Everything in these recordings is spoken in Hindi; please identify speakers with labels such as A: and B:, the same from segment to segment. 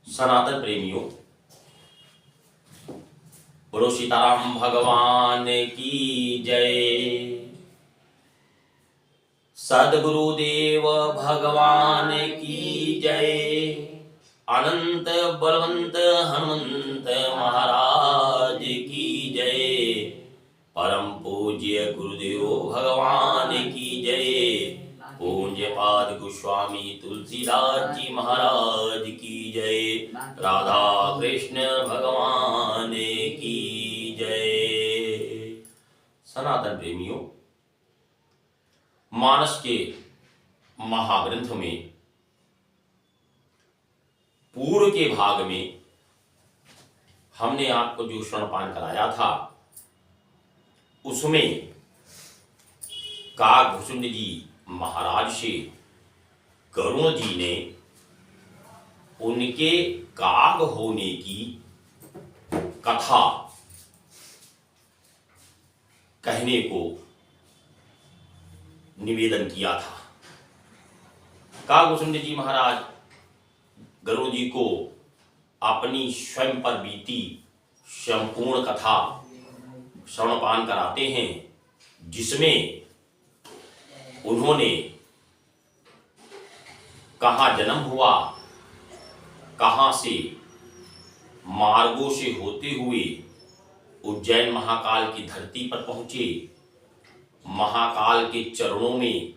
A: सनातन प्रेमियों, बोलो सीताराम भगवान की जय। सद्गुरुदेव भगवान की जय। अनंत बलवंत हनुमंत महाराज की जय। परम पूज्य गुरुदेव भगवान की जय। पूज्य पाद गोस्वामी तुलसीदास जी महाराज की जय। राधा कृष्ण भगवान की जय। सनातन प्रेमियों, मानस के महाग्रंथ में पूर्व के भाग में हमने आपको जो श्रवणपान कराया था, उसमें काकभूषुंड जी महाराज से गरुण जी ने उनके काग होने की कथा कहने को निवेदन किया था। काकभूषुंड जी महाराज गरुड़ जी को अपनी स्वयं पर बीती संपूर्ण कथा श्रवणपान कराते हैं, जिसमें उन्होंने कहाँ जन्म हुआ, कहाँ से मार्गों से होते हुए उज्जैन महाकाल की धरती पर पहुंचे, महाकाल के चरणों में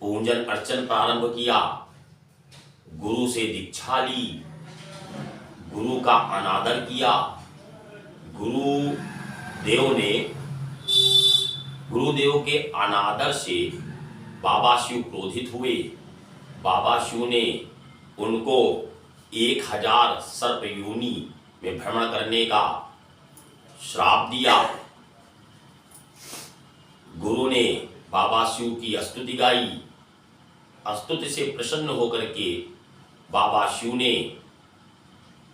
A: पूजन अर्चन प्रारंभ किया, गुरु से दीक्षा ली, गुरु का अनादर किया। गुरुदेव के अनादर से बाबा शिव क्रोधित हुए। बाबा शिव ने उनको 1000 सर्प योनि में भ्रमण करने का श्राप दिया। गुरु ने बाबा शिव की स्तुति गाई। स्तुति से प्रसन्न होकर के बाबा शिव ने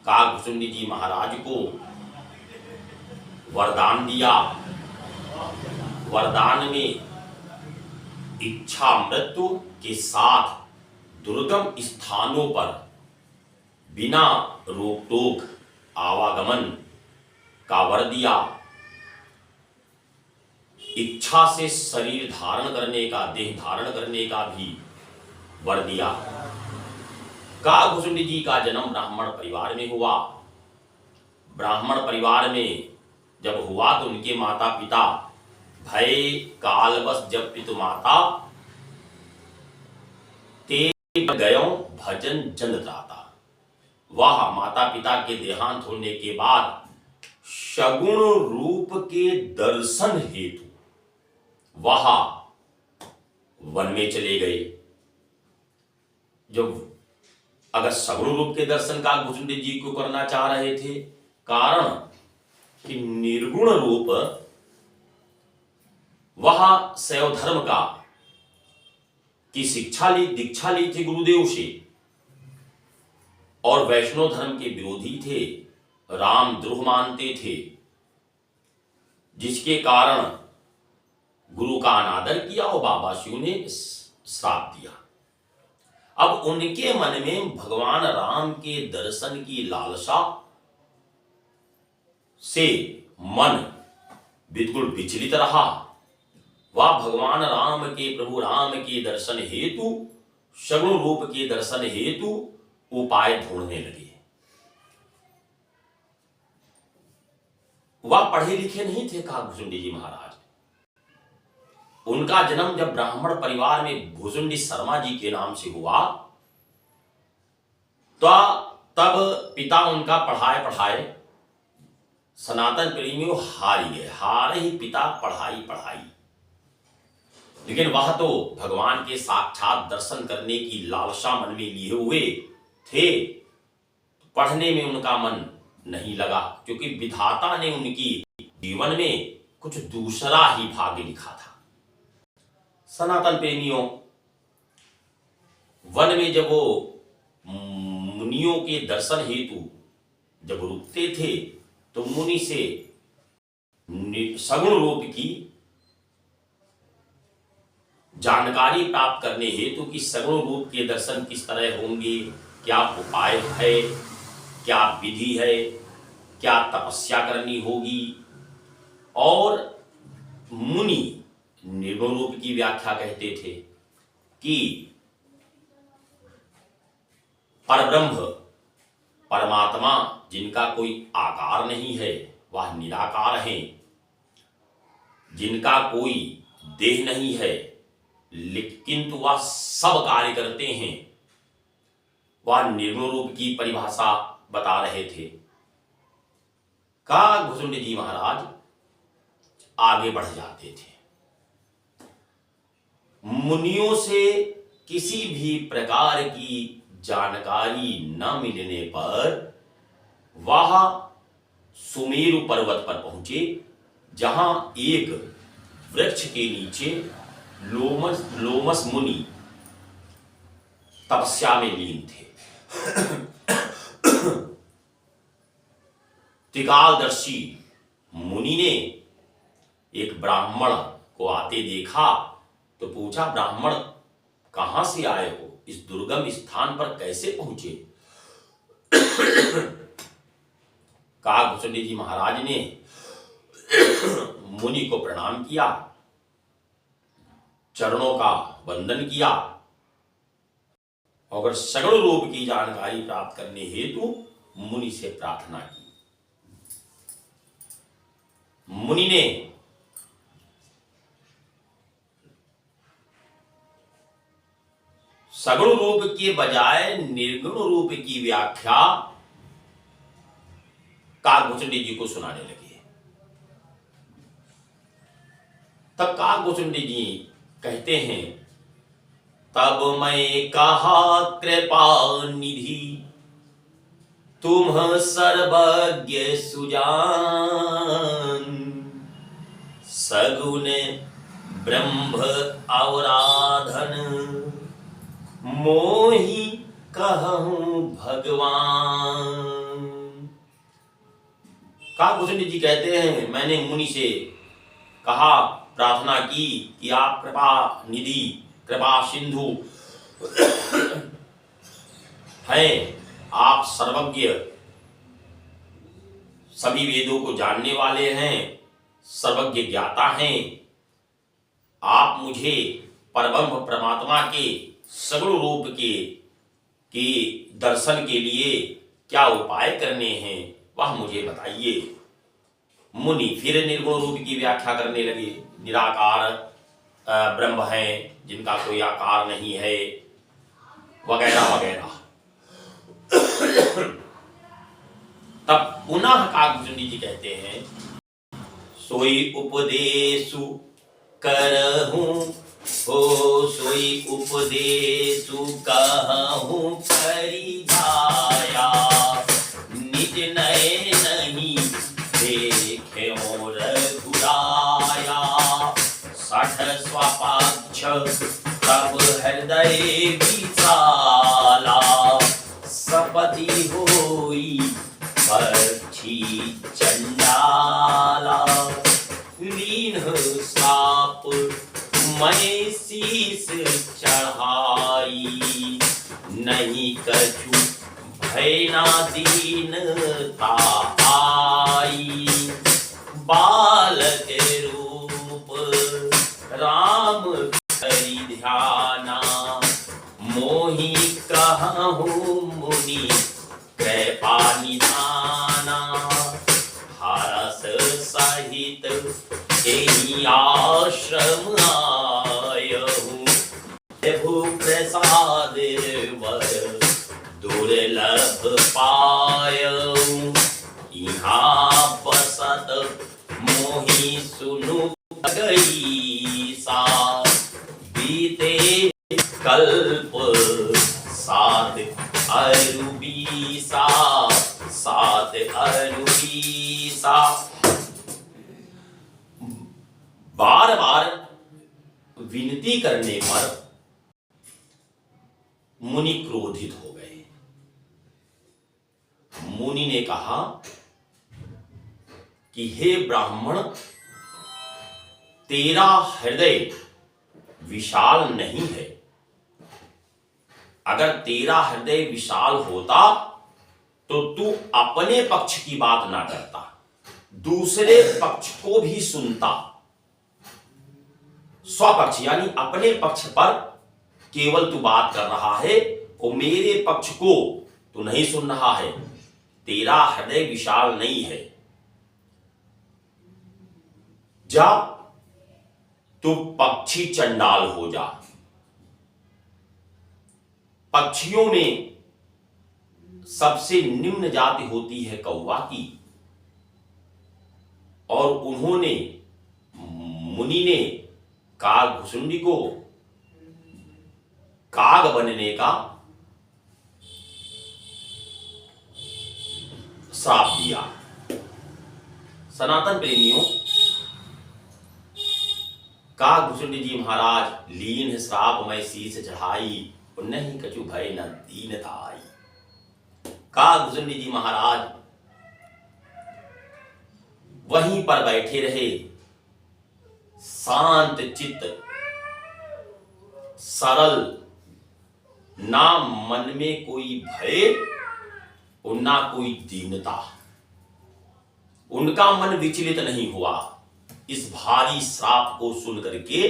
A: काकभूषुंड जी महाराज को वरदान दिया। वरदान में इच्छा मृत्यु के साथ दुर्गम स्थानों पर बिना रोक टोक आवागमन का वर दिया। इच्छा से शरीर धारण करने का, देह धारण करने का भी वर दिया। काकभूषुंड जी का जन्म ब्राह्मण परिवार में हुआ। ब्राह्मण परिवार में जब हुआ तो उनके माता पिता भय कालवश जब पितु माता ते गयो भजन जन त्राता। वह माता पिता के देहांत होने के बाद सगुण रूप के दर्शन हेतु वह वन में चले गए। जब अगर सगुण रूप के दर्शन काकभूषुंड जी को करना चाह रहे थे, कारण कि निर्गुण रूप वह शैव धर्म का की शिक्षा ली, दीक्षा ली थी गुरुदेव से, और वैष्णव धर्म के विरोधी थे, राम द्रोह मानते थे, जिसके कारण गुरु का अनादर किया और बाबा शिव ने श्राप दिया। अब उनके मन में भगवान राम के दर्शन की लालसा से मन बिल्कुल विचलित रहा। वह भगवान राम के, प्रभु राम के दर्शन हेतु, सगुण रूप के दर्शन हेतु उपाय ढूंढने लगे। वह पढ़े लिखे नहीं थे काकभूषुंड जी महाराज। उनका जन्म जब ब्राह्मण परिवार में भूषुंडी शर्मा जी के नाम से हुआ, तो तब पिता उनका पढ़ाए सनातन प्रेमियों हार ही गए। हार ही पिता पढ़ाई। लेकिन वह तो भगवान के साक्षात दर्शन करने की लालसा मन में लिए हुए थे। पढ़ने में उनका मन नहीं लगा, क्योंकि विधाता ने उनकी जीवन में कुछ दूसरा ही भाग्य लिखा था। सनातन प्रेमियों, वन में जब वो मुनियों के दर्शन हेतु जब रुकते थे, तो मुनि से सगुण रूप की जानकारी प्राप्त करने हेतु कि सगुण रूप के दर्शन किस तरह होंगे, क्या उपाय है, क्या विधि है, क्या तपस्या करनी होगी। और मुनि निर्गुण रूप की व्याख्या कहते थे कि परब्रह्म परमात्मा जिनका कोई आकार नहीं है, वह निराकार हैं, जिनका कोई देह नहीं है लेकिन तो वह सब कार्य करते हैं, वह निर्गुण रूप की परिभाषा बता रहे थे। का घुसुंड जी महाराज आगे बढ़ जाते थे। मुनियों से किसी भी प्रकार की जानकारी न मिलने पर वह सुमेरु पर्वत पर पहुंचे, जहां एक वृक्ष के नीचे लोमस मुनि तपस्या में लीन थे। त्रिकालदर्शी मुनि ने एक ब्राह्मण को आते देखा तो पूछा, ब्राह्मण कहां से आए हो, इस दुर्गम स्थान पर कैसे पहुंचे। काकभूषण जी महाराज ने मुनि को प्रणाम किया, चरणों का वंदन किया और सगुण रूप की जानकारी प्राप्त करने हेतु मुनि से प्रार्थना की। मुनि ने सगुण रूप के बजाय निर्गुण रूप की व्याख्या काकभूषण जी को सुनाने लगे। तब काकभूषण जी कहते हैं, तब मैं कहा कृपा निधि तुम सर्वज्ञ सुजान, सगुण ब्रह्म अवराधन मोहि कहूं भगवान। काकभूषण जी कहते हैं, मैंने मुनि से कहा, प्रार्थना की कि आप कृपा निधि कृपा सिंधु हैं, आप सर्वज्ञ सभी वेदों को जानने वाले हैं, सर्वज्ञ ज्ञाता हैं, आप मुझे परब्रह्म परमात्मा के सगुण रूप के दर्शन के लिए क्या उपाय करने हैं वह मुझे बताइए। मुनि फिर निर्गुण रूप की व्याख्या करने लगे, निराकार ब्रह्म है जिनका कोई आकार नहीं है, वगैरह वगैरह। तब पुनः काकभूषण जी कहते हैं, सोई उपदेशु करहूं हो, सोई उपदेशु कहूं परिधाया, निज नए नहीं देखे रघुराया, सठ स्वापाक्ष तब हृदय विशाला, सपति होई पक्षी चंडाला, लीन साप मैं शीस चढ़ाई, नहीं कछु भयना दीनता आई, बालक रूप राम करी ध्याना, मोहि कहूं मुनि कृपा निधाना, हरस सहित एहि आश्रम आयहूं, प्रभु प्रसाद वर दुर्लभ पायहूं, यहाँ बसत मोहि सुनु गई सा, बीते कल्प सात अरुबीसा, सात अरुबीसा। बार बार विनती करने पर मुनि क्रोधित हो गए। मुनि ने कहा कि हे ब्राह्मण, तेरा हृदय विशाल नहीं है। अगर तेरा हृदय विशाल होता तो तू अपने पक्ष की बात ना करता, दूसरे पक्ष को भी सुनता। स्वपक्ष यानी अपने पक्ष पर केवल तू बात कर रहा है और मेरे पक्ष को तू नहीं सुन रहा है। तेरा हृदय विशाल नहीं है। जा तू पक्षी चंडाल हो जा। पक्षियों में सबसे निम्न जाति होती है कौवा की, और उन्होंने, मुनि ने कागभुसुंडी को काग बनने का श्राप दिया। सनातन प्रेमियों, कागभुसुंडी जी महाराज लीन श्राप में शीश चढ़ाई, नहीं कछु भय न दीनता आई। कागभुसुंडी जी महाराज वहीं पर बैठे रहे, शांत चित्त, सरल, ना मन में कोई भय और ना कोई दीनता। उनका मन विचलित नहीं हुआ। इस भारी श्राप को सुन करके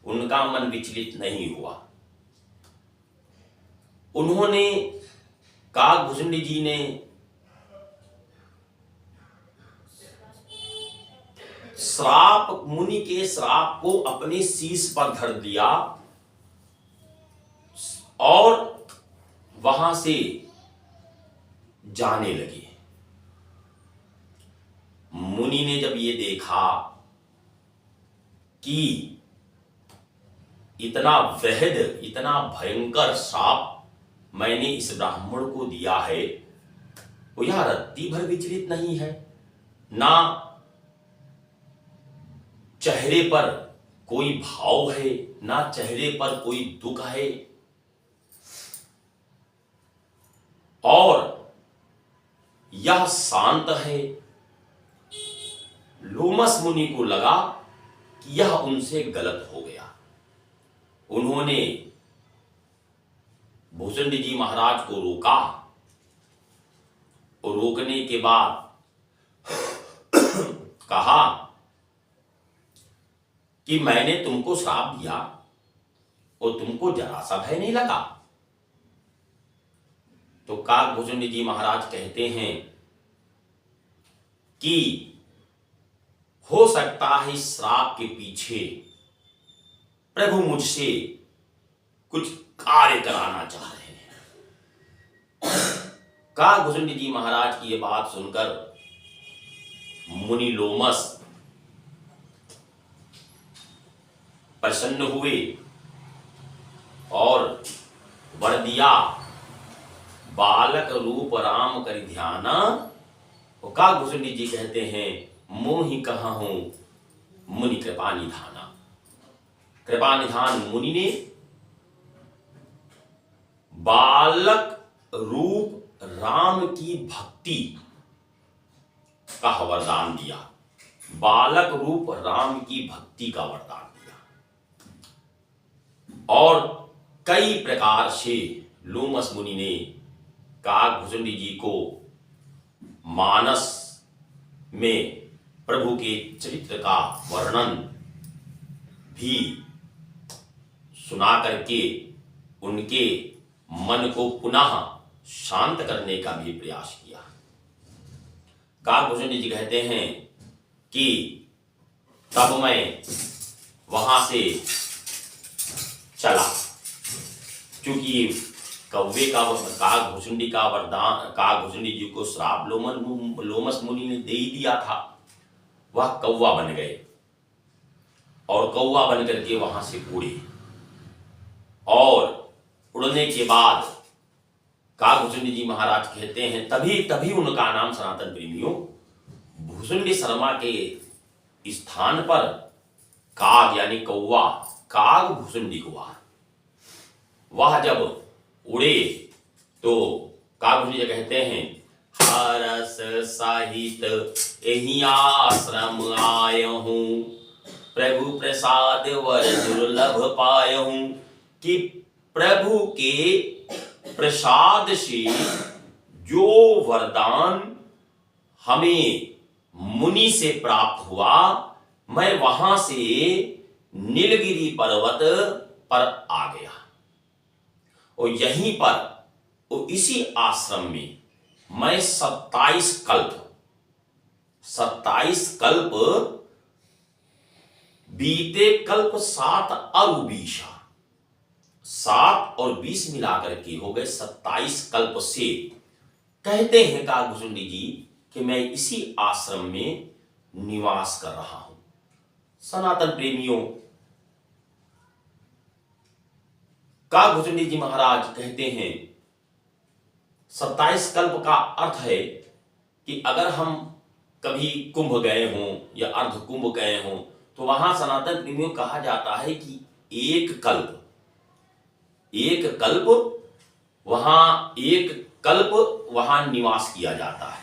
A: उनका मन विचलित नहीं हुआ। उन्होंने, कागभुसुंडी जी ने श्राप, मुनि के श्राप को अपने शीश पर धर दिया और वहां से जाने लगे। मुनि ने जब ये देखा कि इतना वहद, इतना भयंकर श्राप मैंने इस ब्राह्मण को दिया है, वो यह रत्ती भर विचलित नहीं है, ना चेहरे पर कोई भाव है, ना चेहरे पर कोई दुख है, और यह शांत है। लोमस मुनि को लगा कि यह उनसे गलत हो गया। उन्होंने भुसुंडी जी महाराज को रोका और रोकने के बाद कहा कि मैंने तुमको श्राप दिया और तुमको जरा सा भय नहीं लगा। तो कागभुसुंडी जी महाराज कहते हैं कि हो सकता है इस श्राप के पीछे प्रभु मुझसे कुछ कार्य कराना चाह रहे हैं। कागभुसुंडी जी महाराज की यह बात सुनकर मुनि लोमस प्रसन्न हुए और वर दिया, बालक रूप राम कर ध्याना। और कागभुसुंडी जी कहते हैं, मोहि कहा हूं मुनि कृपा निधाना। कृपा निधान मुनि ने बालक रूप राम की भक्ति का वरदान दिया। बालक रूप राम की भक्ति का वरदान दिया और कई प्रकार से लोमस मुनि ने कागभुसुंडी जी को मानस में प्रभु के चरित्र का वर्णन भी सुना करके उनके मन को पुनः शांत करने का भी प्रयास किया। कागभुसुंडी जी कहते हैं कि तब मैं वहां से चला, क्योंकि कौवे का, कागभुसुंडी का वरदान, कागभुसुंडी जी को श्राप लोमस मुनि ने दे ही दिया था। वह कौवा बन गए और कौवा बन करके वहां से उड़े, और उड़ने के बाद कागभुसुंडी जी महाराज कहते हैं, तभी उनका नाम सनातन प्रेमियों भुसुंडी शर्मा के स्थान पर काग यानी कौवा कागभुसुंडी हुआ। वह जब उड़े तो कागभुसुंडी जी कहते हैं, हरस सहित एहि आश्रम आय हूं, प्रभु प्रसाद वर दुर्लभ पायहूं, कि प्रभु के प्रसाद से जो वरदान हमें मुनि से प्राप्त हुआ, मैं वहां से नीलगिरी पर्वत पर आ गया और यहीं पर और इसी आश्रम में मैं 27 कल्प बीते कल्प 7 और 20, 7 और 20 मिलाकर के हो गए 27 कल्प से कहते हैं काकभुचुंडी जी कि मैं इसी आश्रम में निवास कर रहा हूं। सनातन प्रेमियों, काकभुचुंडी जी महाराज कहते हैं 27 कल्प का अर्थ है कि अगर हम कभी कुंभ गए हों या अर्ध कुंभ गए हों तो वहां सनातन प्रेमियों कहा जाता है कि एक कल्प वहां निवास किया जाता है।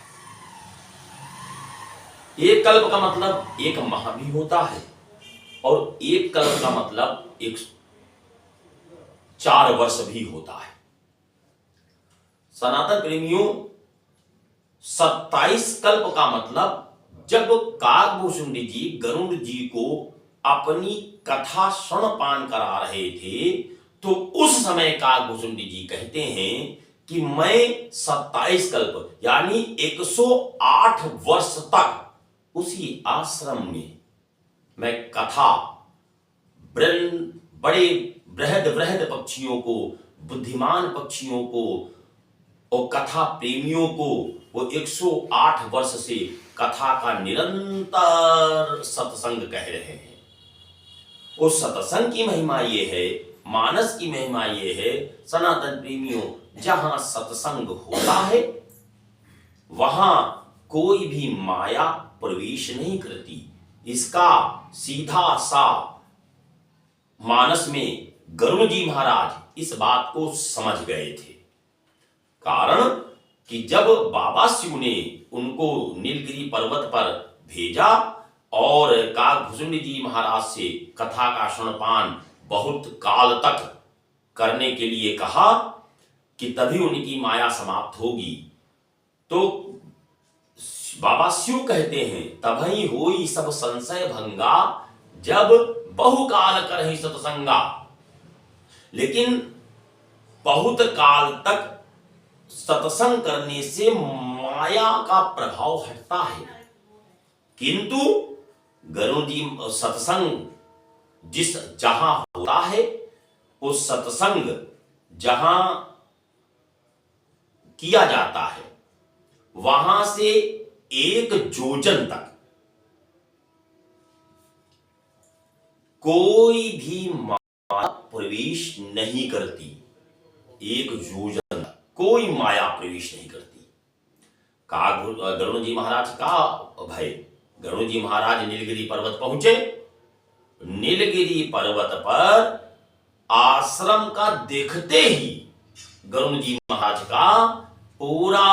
A: एक कल्प का मतलब एक माह भी होता है और एक कल्प का मतलब 4 वर्ष भी होता है। सनातन प्रेमियों, 27 कल्प का मतलब जब काकभुचुंडी जी गरुड़ जी को अपनी कथा श्रवणपान करा रहे थे तो उस समय काकभुचुंडी जी कहते हैं कि मैं 27 कल्प यानी 108 वर्ष तक उसी आश्रम में मैं कथा बड़े बृहद पक्षियों को, बुद्धिमान पक्षियों को और कथा प्रेमियों को वो 108 वर्ष से कथा का निरंतर सत्संग कह रहे हैं। उस सत्संग की महिमा ये है, मानस की महिमा ये है सनातन प्रेमियों, जहां सत्संग होता है वहां कोई भी माया प्रवेश नहीं करती। इसका सीधा सा मानस में गरुड़ जी महाराज इस बात को समझ गए थे। कारण कि जब बाबा शिव ने उनको नीलगिरी पर्वत पर भेजा और काकभुचुंडी जी महाराज से कथा का श्रवणपान बहुत काल तक करने के लिए कहा कि तभी उनकी माया समाप्त होगी, तो बाबा शिव कहते हैं तभी होई सब संशय भंगा, जब बहुकाल करहि सत्संगा। लेकिन बहुत काल तक सत्संग करने से माया का प्रभाव हटता है, किंतु गरुड़ जी सत्संग जहां होता है उस सत्संग जहां किया जाता है वहां से 1 योजन तक कोई भी माया प्रवेश नहीं करती। 1 योजन कोई माया प्रवेश नहीं करती। गरुड़ जी महाराज का भय, गरुड़ जी महाराज नीलगिरी पर्वत पहुंचे। नीलगिरी पर्वत पर आश्रम का देखते ही गरुड़ जी महाराज का पूरा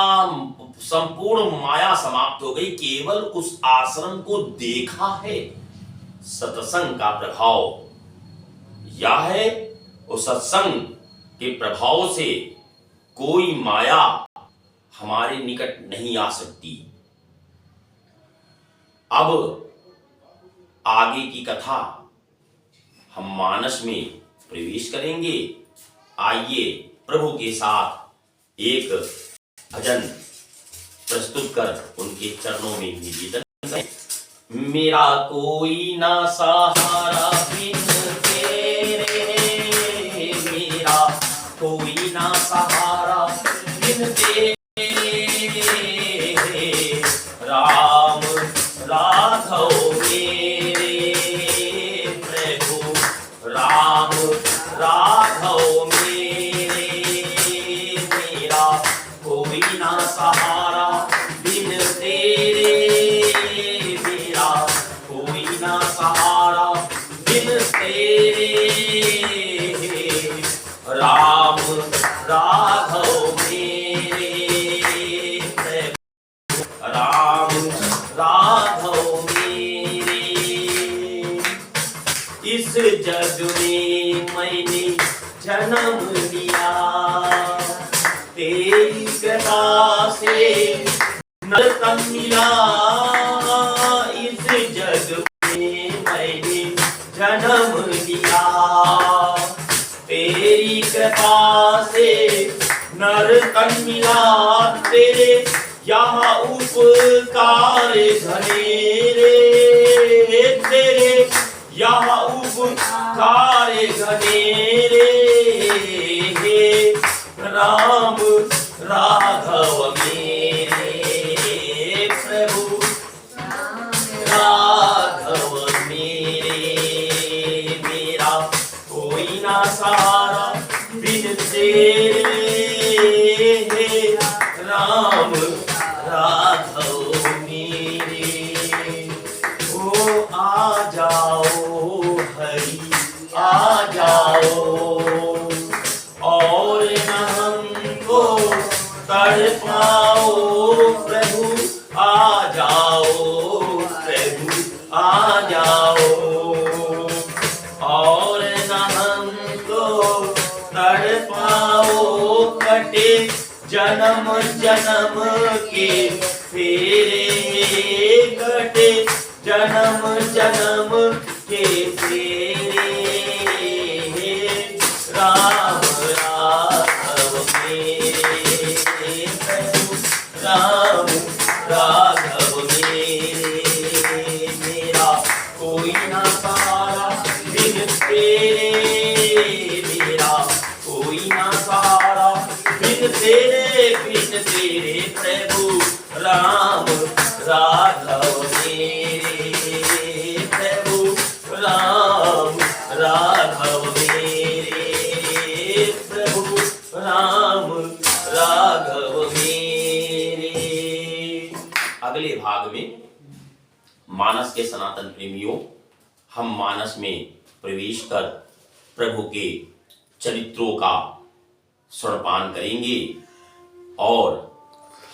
A: संपूर्ण माया समाप्त हो गई। केवल उस आश्रम को देखा है। सत्संग का प्रभाव यह है, उस सत्संग के प्रभाव से कोई माया हमारे निकट नहीं आ सकती। अब आगे की कथा हम मानस में प्रवेश करेंगे। आइए प्रभु के साथ एक भजन प्रस्तुत कर उनके चरणों में निवेदन करें। मेरा कोई ना सहारा बिन तेरे, मेरा कोई ना सहारा बिन तेरे, राम राघव मेरे प्रभु, राम राघव मेरे, मेरा कोई ना सहारा बिन तेरे, मेरा कोई ना सहारा बिन तेरे, राम राघव मेरे प्रभु, राम राघव मेरे। तेरी कृपा से नरतन मिला इस जग में मैंने जन्म लिया। तेरी कृपा से नरतन मिला तेरे यहाँ उपकार घनेरे। तेरे यहाँ उपकार घनेरे राम राघव मेरे प्रभु राघव मेरे। मेरा कोई ना सारा बिन तेरे राम राघव मेरे। ओ आ जाओ हरि आ जाओ और न हमको तड़पाओ प्रभु आ जाओ प्रभु आ जाओ और न हमको तड़पाओ। कटे जन्म जन्म के फेरे कटे जन्म जन्म के फेरे राम राघव मेरे प्रभु राम राघव मेरे। मेरा कोई ना सारा बिन तेरे मेरा कोई ना सारा बिन तेरे प्रभु राम राघव मेरे प्रभु राम राघव मेरे प्रभु राम राघव मेरे। अगले भाग में मानस के सनातन प्रेमियों हम मानस में प्रवेश कर प्रभु के चरित्रों का सुरपान करेंगे और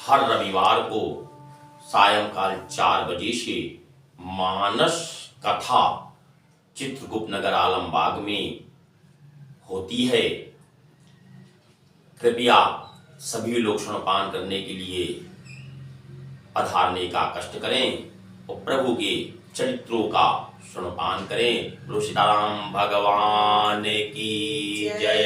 A: हर रविवार को सायंकाल 4 बजे से मानस कथा चित्रगुप्त नगर आलमबाग में होती है। कृपया सभी लोग सुरपान करने के लिए पधारने का कष्ट करें और प्रभु के चरित्रों का सुरपान करें। बोलो सीताराम भगवान की जय।